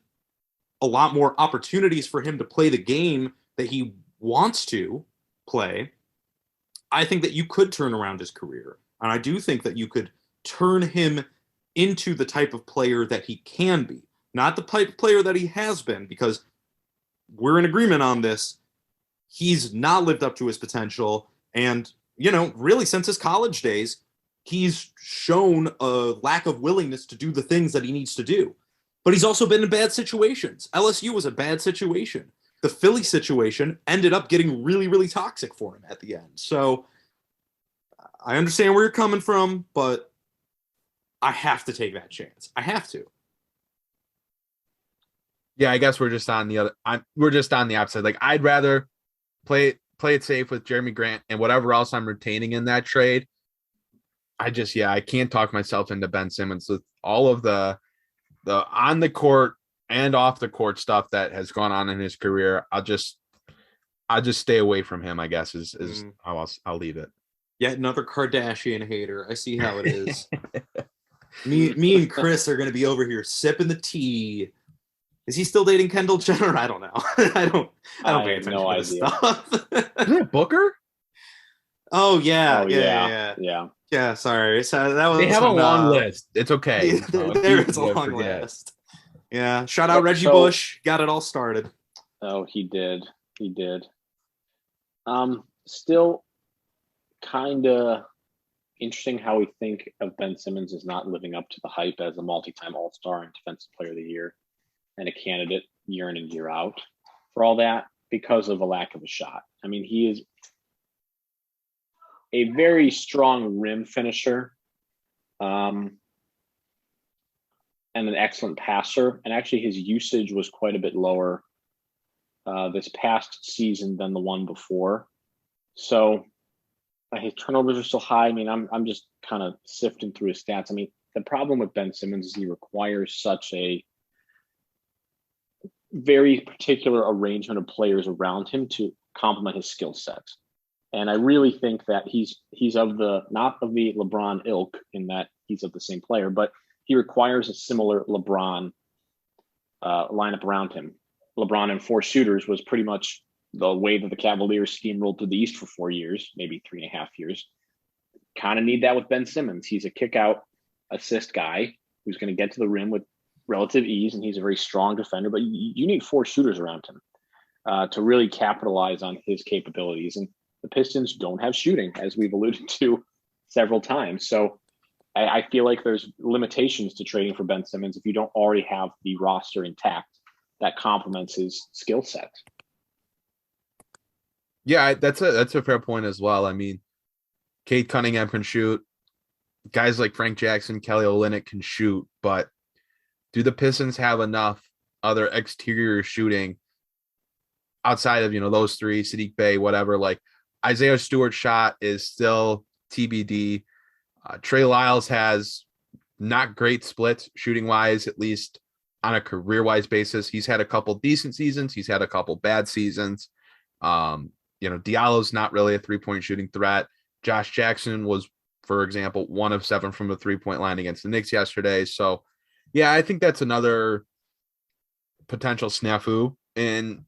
a lot more opportunities for him to play the game that he wants to play. I think that you could turn around his career. And I do think that you could turn him into the type of player that he can be. Not the type of player that he has been, because we're in agreement on this. He's not lived up to his potential. And, really since his college days, he's shown a lack of willingness to do the things that he needs to do. But he's also been in bad situations. LSU was a bad situation. The Philly situation ended up getting really, really toxic for him at the end. So I understand where you're coming from, but I have to take that chance. I have to. Yeah, I guess we're just on the opposite. Like, I'd rather play it safe with Jeremy Grant and whatever else I'm retaining in that trade. I can't talk myself into Ben Simmons with all of the on the court and off the court stuff that has gone on in his career. I'll just stay away from him, I guess, is how I'll leave it. Yet another Kardashian hater. I see how it is. me and Chris are going to be over here sipping the tea. Is he still dating Kendall Jenner? I don't know. I don't pay attention to this stuff. Isn't it Booker? Oh yeah. Yeah, sorry. So that was they have a long list. It's okay. There is a long list. Yeah. Shout out Reggie Bush. Got it all started. Oh, he did. Still kind of interesting how we think of Ben Simmons as not living up to the hype as a multi-time All-Star and Defensive Player of the Year and a candidate year in and year out for all that because of a lack of a shot. I mean, he is a very strong rim finisher and an excellent passer. And actually his usage was quite a bit lower this past season than the one before. So his turnovers are so high. I mean, I'm just kind of sifting through his stats. I mean, the problem with Ben Simmons is he requires such a very particular arrangement of players around him to complement his skill set. And I really think that he's of the, not of the LeBron ilk in that he's of the same player, but he requires a similar LeBron lineup around him. LeBron and 4 shooters was pretty much the way that the Cavaliers steamrolled through the East for 4 years, maybe 3.5 years. Kind of need that with Ben Simmons. He's a kick-out assist guy who's going to get to the rim with relative ease, and he's a very strong defender, but you need 4 shooters around him to really capitalize on his capabilities. And the Pistons don't have shooting, as we've alluded to several times. So I feel like there's limitations to trading for Ben Simmons if you don't already have the roster intact that complements his skill set. Yeah, that's a fair point as well. I mean, Cade Cunningham can shoot. Guys like Frank Jackson, Kelly Olynyk can shoot, but do the Pistons have enough other exterior shooting outside of, those 3, Saddiq Bey, whatever? Like Isaiah Stewart's shot is still TBD. Trey Lyles has not great splits shooting wise, at least on a career wise basis. He's had a couple decent seasons. He's had a couple bad seasons. Diallo's not really a 3-point shooting threat. Josh Jackson was, for example, 1 of 7 from the 3-point line against the Knicks yesterday. So yeah, I think that's another potential snafu in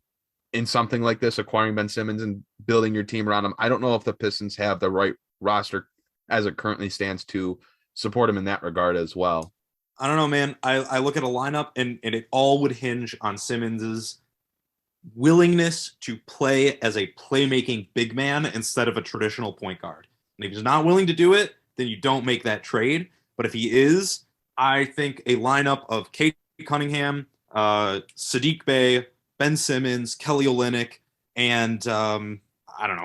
something like this, acquiring Ben Simmons and building your team around him. I don't know if the Pistons have the right roster as it currently stands to support him in that regard as well. I don't know, man. I look at a lineup and it all would hinge on Simmons's willingness to play as a playmaking big man instead of a traditional point guard. And if he's not willing to do it, then you don't make that trade. But if he is, I think a lineup of Cade Cunningham, Saddiq Bey, Ben Simmons, Kelly Olynyk, and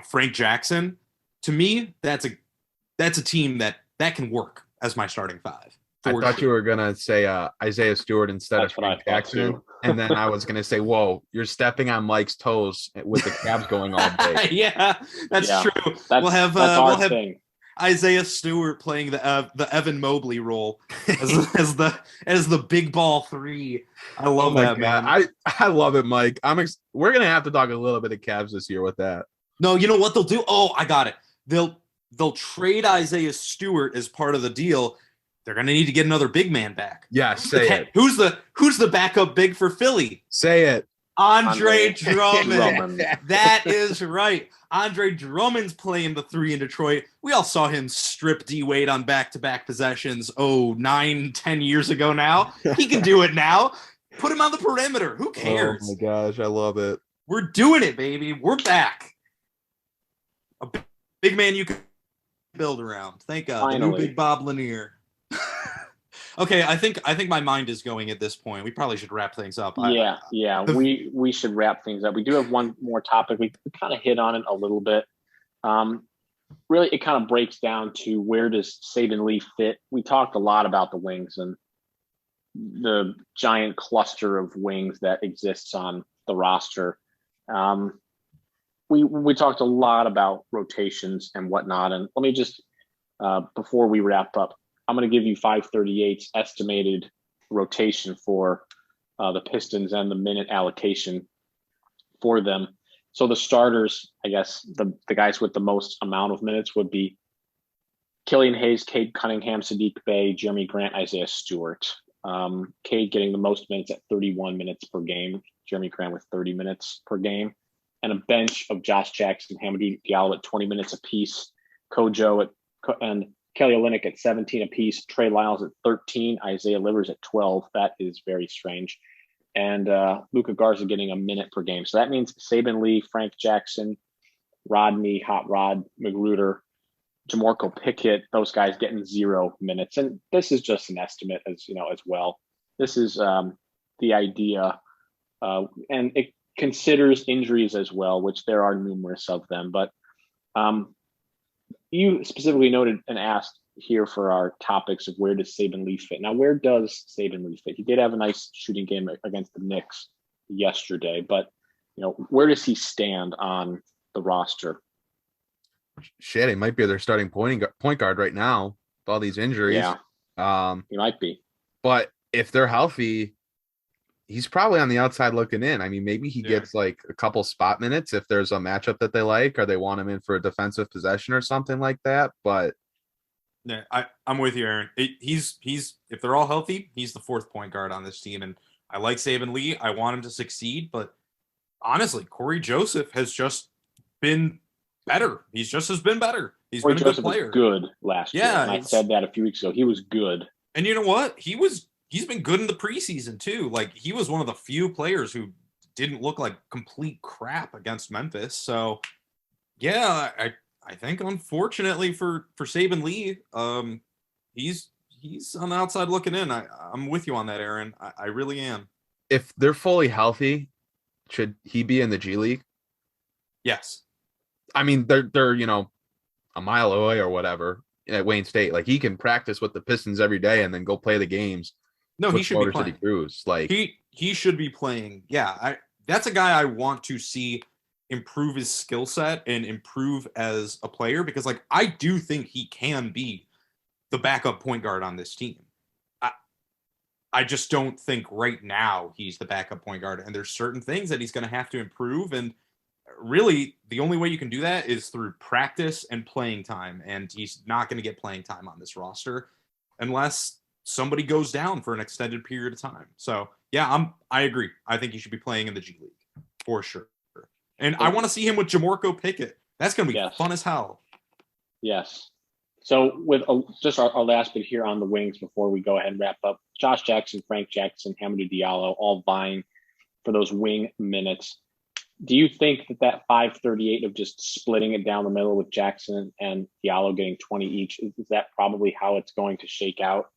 Frank Jackson. To me, that's a team that can work as my starting 5. I thought you were gonna say Isaiah Stewart instead of Frank Jackson, and then I was gonna say, "Whoa, you're stepping on Mike's toes with the Cavs going all day." Yeah, that's true. We'll have Isaiah Stewart playing the Evan Mobley role as the big ball 3. I love that, God. man. I love it, Mike. We're gonna have to talk a little bit of Cavs this year with that. No, you know what they'll do? Oh, I got it. They'll trade Isaiah Stewart as part of the deal. They're going to need to get another big man back. Yeah, say it. Who's the backup big for Philly? Say it. Andre Drummond. That is right. Andre Drummond's playing the 3 in Detroit. We all saw him strip D-Wade on back-to-back possessions, 9-10 years ago now. He can do it now. Put him on the perimeter. Who cares? Oh, my gosh. I love it. We're doing it, baby. We're back. A big man you can build around. Thank God. Finally. The new Big Bob Lanier. Okay, I think my mind is going at this point. We probably should wrap things up. We should wrap things up. We do have one more topic. We kind of hit on it a little bit. Really, it kind of breaks down to where does Saben Lee fit. We talked a lot about the wings and the giant cluster of wings that exists on the roster. We talked a lot about rotations and whatnot. And let me just, before we wrap up, I'm going to give you 538's estimated rotation for the Pistons and the minute allocation for them. So the starters, I guess, the guys with the most amount of minutes would be Killian Hayes, Cade Cunningham, Saddiq Bey, Jeremy Grant, Isaiah Stewart. Cade getting the most minutes at 31 minutes per game. Jeremy Grant with 30 minutes per game. And a bench of Josh Jackson, Hamidou Diallo at 20 minutes apiece. Kojo and Kelly Olynyk at 17 apiece. Trey Lyles at 13. Isaiah Livers at 12. That is very strange. And Luka Garza getting a minute per game. So that means Saben Lee, Frank Jackson, Rodney, Hot Rod, McGruder, Jamorko Pickett, those guys getting 0 minutes. And this is just an estimate as well. This is the idea. And it considers injuries as well, which there are numerous of them. But you specifically noted and asked here for our topics of where does Saben Lee fit. Now, where does Saben Lee fit? He did have a nice shooting game against the Knicks yesterday, but where does he stand on the roster? shit, he might be their starting point guard right now with all these injuries. Yeah, he might be. But if they're healthy, he's probably on the outside looking in. I mean, maybe he gets like a couple spot minutes if there's a matchup that they like, or they want him in for a defensive possession or something like that. But yeah, I'm with you, Aaron. He's if they're all healthy, he's the fourth point guard on this team, and I like Saban Lee. I want him to succeed, but honestly, Corey Joseph has just been better. He's been better. He's Corey been a Joseph good player. was good last year. Yeah, And I said that a few weeks ago. He was good. And you know what? He's been good in the preseason too. Like, he was one of the few players who didn't look like complete crap against Memphis. So yeah, I think unfortunately for Saban Lee, he's on the outside looking in. I'm with you on that, Aaron. I really am. if they're fully healthy, should he be in the G League? Yes. I mean, they're a mile away or whatever at Wayne State. Like, he can practice with the Pistons every day and then go play the games. No, he should be playing. City Cruise. Like, he should be playing. Yeah, that's a guy I want to see improve his skill set and improve as a player, because like, I do think he can be the backup point guard on this team. I just don't think right now he's the backup point guard, and there's certain things that he's going to have to improve. And really, the only way you can do that is through practice and playing time. And he's not going to get playing time on this roster unless somebody goes down for an extended period of time. So yeah, I agree. I think he should be playing in the G League for sure. And I want to see him with Jamorko Pickett. That's going to be fun as hell. Yes. So with just our last bit here on the wings before we go ahead and wrap up, Josh Jackson, Frank Jackson, Hamidou Diallo, all vying for those wing minutes. Do you think that 538 of just splitting it down the middle with Jackson and Diallo getting 20 each, is that probably how it's going to shake out?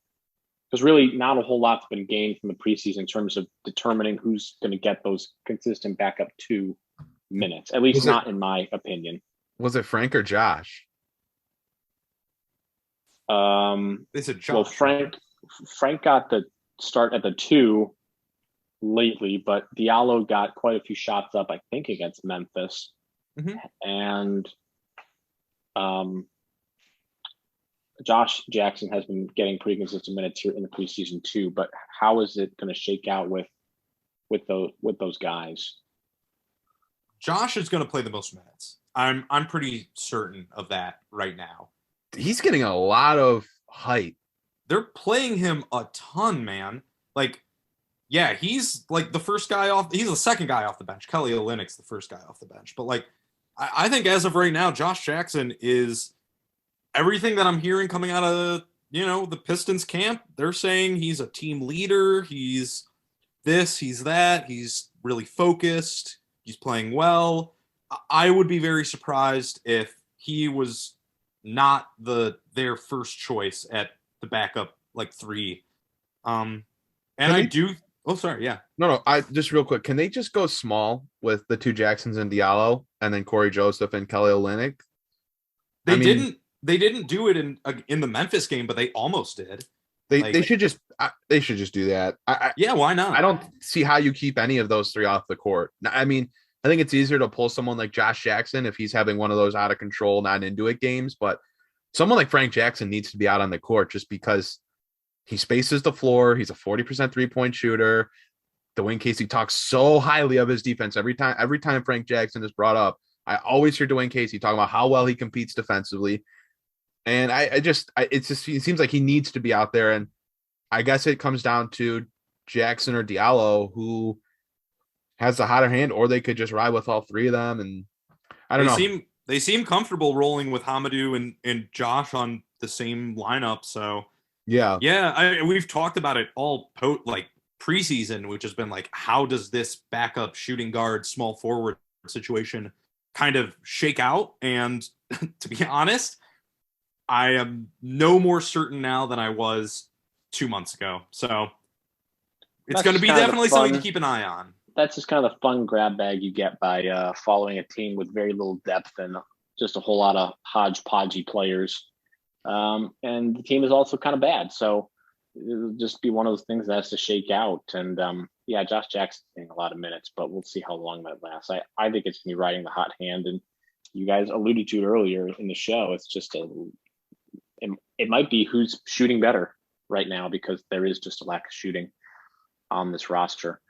Because really not a whole lot's been gained from the preseason in terms of determining who's going to get those consistent backup 2 minutes, at least not in my opinion. Was it Frank or Josh? They said Josh. Well, Frank got the start at the 2 lately, but Diallo got quite a few shots up, I think, against Memphis. Mm-hmm. And Josh Jackson has been getting pretty consistent minutes here in the preseason too. But how is it going to shake out with those guys? Josh is going to play the most minutes. I'm pretty certain of that right now. He's getting a lot of hype. They're playing him a ton, man. Like, yeah, he's like the first guy off. He's the second guy off the bench. Kelly Olynyk's the first guy off the bench. But like, I think as of right now, Josh Jackson is everything that I'm hearing coming out of, the Pistons camp. They're saying he's a team leader. He's this, he's that. He's really focused. He's playing well. I would be very surprised if he was not their first choice at the backup, like 3. And I do. Oh, sorry. Yeah. No. I just real quick. Can they just go small with the 2 Jacksons and Diallo, and then Corey Joseph and Kelly Olynyk? They didn't do it in the Memphis game, but they almost did. They should just do that. Yeah. Why not? I don't see how you keep any of those 3 off the court. I mean, I think it's easier to pull someone like Josh Jackson if he's having one of those out of control, not into it games. But someone like Frank Jackson needs to be out on the court just because he spaces the floor. He's a 40% 3-point shooter. Dwayne Casey talks so highly of his defense every time Frank Jackson is brought up. I always hear Dwayne Casey talking about how well he competes defensively. And it seems like he needs to be out there. And I guess it comes down to Jackson or Diallo, who has the hotter hand, or they could just ride with all 3 of them. And I don't know. They seem comfortable rolling with Hamidou and Josh on the same lineup. So yeah. We've talked about it all preseason, which has been like, how does this backup shooting guard, small forward situation kind of shake out? And to be honest, I am no more certain now than I was 2 months ago. So it's going to be definitely something to keep an eye on. That's just kind of the fun grab bag you get by following a team with very little depth and just a whole lot of hodgepodgey players. And the team is also kind of bad. So it'll just be one of those things that has to shake out. And Josh Jackson's getting a lot of minutes, but we'll see how long that lasts. I think it's going to be riding the hot hand. And you guys alluded to it earlier in the show. It's just it might be who's shooting better right now, because there is just a lack of shooting on this roster.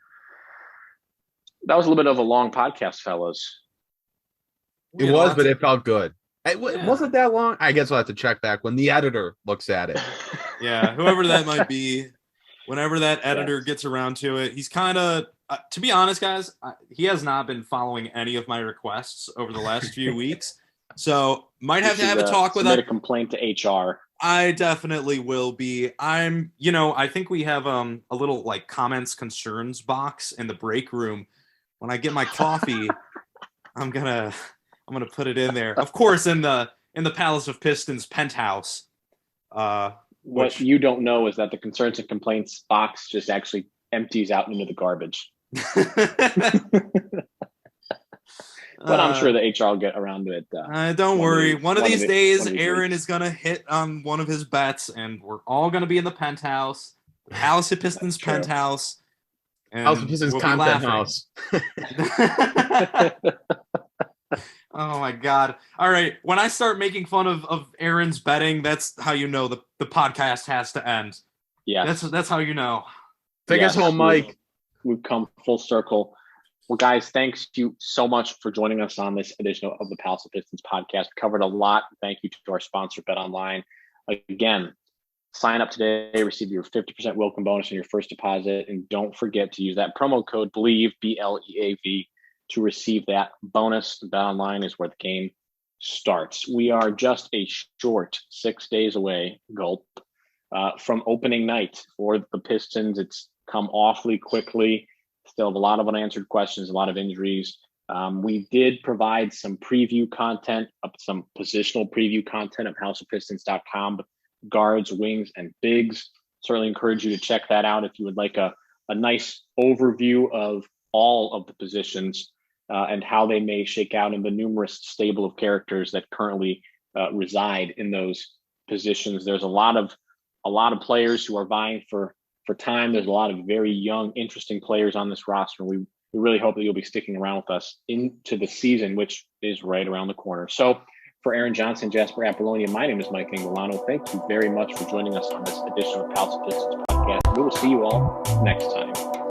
That was a little bit of a long podcast, fellas. It was, but it felt good. It wasn't that long. I guess we'll have to check back when the editor looks at it. Yeah, whoever that might be, whenever that editor gets around to it, he's kind of, to be honest, guys, he has not been following any of my requests over the last few weeks. So might have to have a talk with him. A complaint to HR. I definitely will be. I think we have a little like comments, concerns box in the break room. When I get my coffee, I'm gonna put it in there. Of course, in the Palace of Pistons penthouse. What you don't know is that the concerns and complaints box just actually empties out into the garbage. But I'm sure the HR will get around to it. Don't worry. One of these days, Aaron is going to hit on one of his bets, and we're all going to be in the penthouse, the Palace of Pistons penthouse. Palace of Pistons content house. Oh, my God. All right. When I start making fun of Aaron's betting, that's how you know the podcast has to end. Yeah. That's how you know. Take us home, Mike. We've come full circle. Well, guys, thanks you so much for joining us on this edition of the Palace of Pistons podcast. We covered a lot. Thank you to our sponsor, BetOnline. Again, sign up today, receive your 50% welcome bonus on your first deposit, and don't forget to use that promo code BLEAV, BLEAV, to receive that bonus. BetOnline is where the game starts. We are just a short 6 days away, gulp, from opening night for the Pistons. It's come awfully quickly. Still have a lot of unanswered questions, a lot of injuries. We did provide some preview content, some positional preview content at houseofpistons.com, guards, wings, and bigs. Certainly encourage you to check that out if you would like a nice overview of all of the positions and how they may shake out in the numerous stable of characters that currently reside in those positions. There's a lot of players who are vying for time. There's a lot of very young, interesting players on this roster. We really hope that you'll be sticking around with us into the season, which is right around the corner. So for Aaron Johnson, Jasper Apollonia, my name is Mike Anguilano. Thank you very much for joining us on this edition of Palace of Pistons Podcast. We will see you all next time.